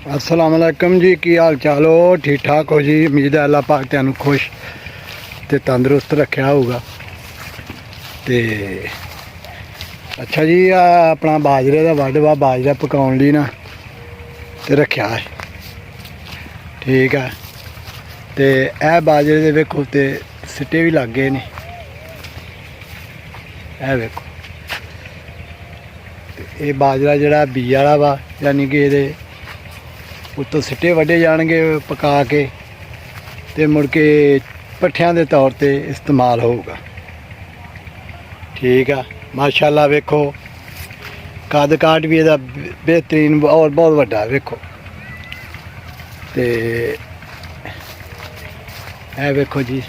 अस्सलाम वालेकुम जी, की हाल चाल हो? ठीक ठाक हो जी? उम्मीद है अल्लाह पाक तुहानू खुश ते तंदुरुस्त रखा होगा। ते अच्छा जी, अपना बाजरे का वड्ड वा बाजरा पकाने लिए ना ते रखा है, ठीक है। ते ए बाजरे दे वेखो ते सिट्टे भी लग गए ने, ए वेखो ये बाजरा जड़ा बीज वाला वा, यानी कि ये उत्तों सिट्टे वड्डे जाणगे पका के ते मुड़ के पट्ठियां दे तौर ते इस्तेमाल होगा, ठीक है। माशाल्लाह वेखो कद काट भी इहदा बेहतरीन और बहुत वड्डा वेखो। ते ए वेखो जी,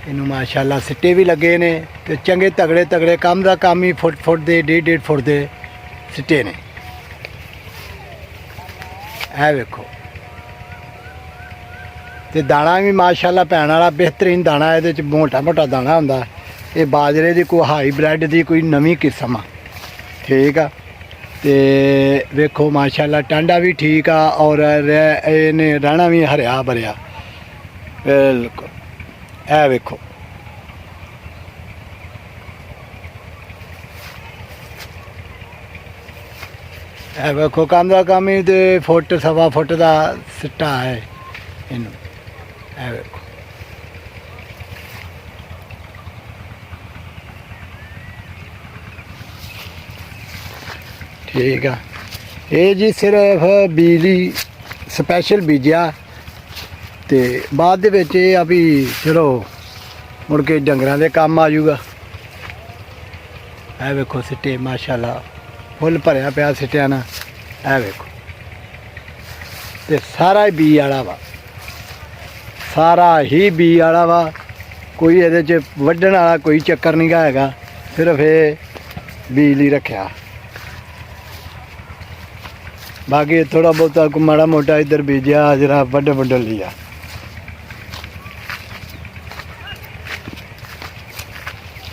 इनू माशाल्लाह सिट्टे भी लगे ने ते चंगे तगड़े तगड़े कम दा कम ही फुट दे 1.5 फुट दे सिट्टे ने। है वेखो ते दाना भी माशाल्लाह भैन वाला बेहतरीन दाना, ये मोटा मोटा दाना होंदा। ये बाजरे की कोई हाईब्रिड की कोई नवी किस्म आ, ठीक आ। ते वेखो माशाल्लाह टांडा भी ठीक आ और इन्हें रहना भी हरिया भरिया बिल्कुल। है वेखो है वेखो कम का कम ही तो फुट सवा फुट का सिट्टा है इनू। है वेखो ठीक है। ये जी सिर्फ बिजली स्पैशल बीजा ते बाद दे विच ये अभी चलो मुड़ के डंगरां दे काम आ जाऊगा। है वेखो सिट्टे माशाल्लाह फुल भरिया पिया सिट्टिया ना। है वेखो ते सारा ही बीज वाला वा, सारा ही बीज वाला वा, कोई ये वड्ढण वाला कोई चक्कर नहीं गा हैगा, सिर्फ ये बिजली रखा। बाकी थोड़ा बहुत माड़ा मोटा इधर बीजा जरा वड्ढ वड्ढन लिया।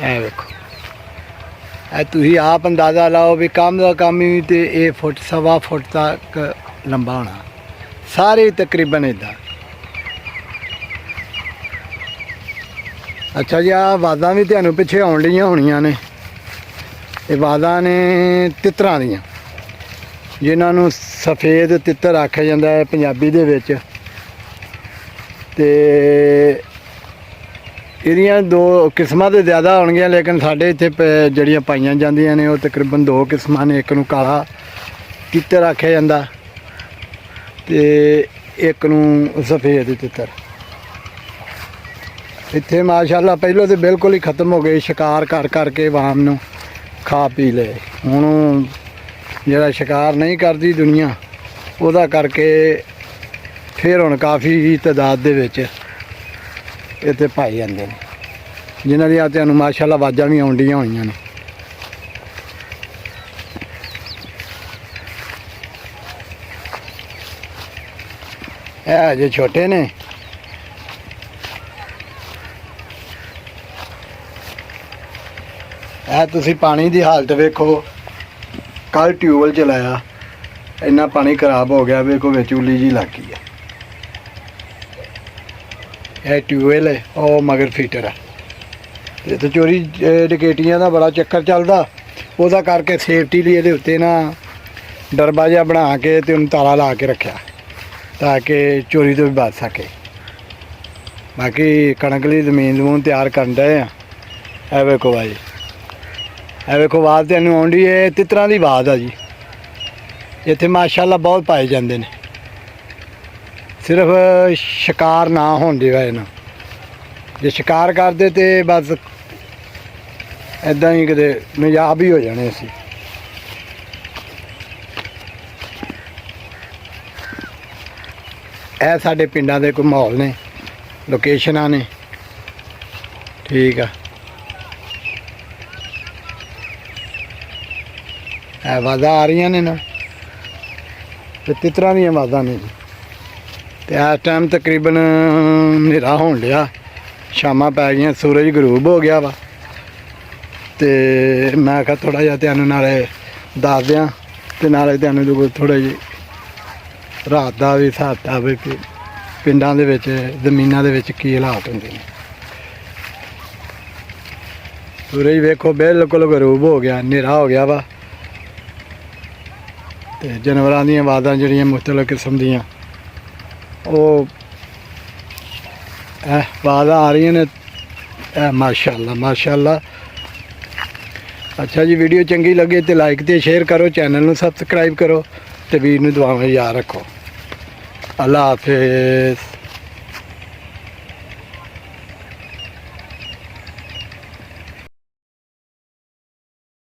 है वेखो तुसी आप अंदाज़ा लाओ भी कम का कम ही तो ये फुट सवा फुट तक लंबा होना सारे तकरीबन इदा। अच्छा जी, आ वादा भी तुहानू पिछे आउण लगियां होणियां ने। ये वादा ने तितरां दियां, जिन्होंने सफ़ेद तितर आख्या जाता है पंजाबी दे विच। ते इहदियां दो किस्मां तो ज़्यादा होणगियां, लेकिन साढ़े इत्थे जड़ियां पाईयां जांदियां ने वो तकरीबन दो किस्मां ने। एक नूं काला तितर आख्या जांदा ते एक नूं सफ़ेद तितर। इत्थे माशाल्लाह पहलों तो बिल्कुल ही खत्म हो गए, शिकार कर करके आवाम नूं खा पी ले। हुण जिहड़ा शिकार नहीं करती दुनिया उहदा करके फिर हुण काफ़ी तादाद दे विच इत्थे पाए जांदे ने, जिन्हां दी तुहानू माशाल्लाह आवाज़ां भी आउंदियां होईयां ने। है अजे छोटे ने। है तुसी पानी की हालत वेखो, कल ट्यूबवैल चलाया इन्ना पानी खराब हो गया, वेखो विच उली जी लग गई है। यह ट्यूबवैल है और मगर फीटर है। तो चोरी डकैतियां का बड़ा चक्कर चलता, वह करके सेफ्टी लिए ये उत्ते ना डरबा जहा बना के तो उन्हें ताला ला के रखा ताकि चोरी तो भी बच सके। बाकी कणक ली जमीन जमून तैयार कर रहे हैं। है वेखो भाई, है वेखो आवाज़ तेन आउंदी है, तितरां दी आवाज़ आ जी। इत्थे माशाल्लाह बहुत पाए जाते हैं, सिर्फ शिकार ना होने की वजह ना। जे शिकार करते तो बस इदा ही किते नायाब ही हो जाने असी। यह साडे पिंडां दे कोई माहौल ने, लोकेशनां ने, ठीक है। आवाज़ां आ रही ने ना, तो तितरां दी आवाज़ां ने जी। तो इस टाइम तकरीबन हनेरा होन लिया, शामां पै गईयां, सूरज गरूब हो गया वा। तो मैं आखा थोड़ा जिहा तुहानू नाले दस दियां ते नाले तुहानू थोड़े जी ਰਾਤ ਦਾ ਵੀ ਹਿਸਾਬ ਕਿਤਾਬ ਵੀ ਪਿੰਡਾਂ ਦੇ ਵਿੱਚ ਜ਼ਮੀਨਾਂ ਦੇ ਵਿੱਚ ਕੀ ਹਾਲਾਤ ਹੁੰਦੇ ਨੇ। ਸੂਰਜ ਵੇਖੋ ਬਿਲਕੁਲ ਗਰੂਬ ਹੋ ਗਿਆ, ਹਨੇਰਾ ਹੋ ਗਿਆ ਵਾ ਤੇ ਜਾਨਵਰਾਂ ਦੀਆਂ ਆਵਾਜ਼ਾਂ ਜਿਹੜੀਆਂ ਮੁਖਤਲਿਫ ਕਿਸਮ ਦੀਆਂ ਉਹ ਆਵਾਜ਼ਾਂ ਆ ਰਹੀਆਂ ਨੇ। ਮਾਸ਼ਾਅੱਲਾ ਮਾਸ਼ਾਅੱਲਾ। ਅੱਛਾ ਜੀ, ਵੀਡੀਓ ਚੰਗੀ ਲੱਗੇ ਤੇ ਲਾਈਕ ਤੇ ਸ਼ੇਅਰ ਕਰੋ, ਚੈਨਲ ਨੂੰ ਸਬਸਕ੍ਰਾਈਬ ਕਰੋ ਤੇ ਵੀਰ ਨੂੰ ਦੁਆਵਾਂ ਯਾਦ ਰੱਖੋ। ਅੱਲਾ ਹਾਫਿਜ਼।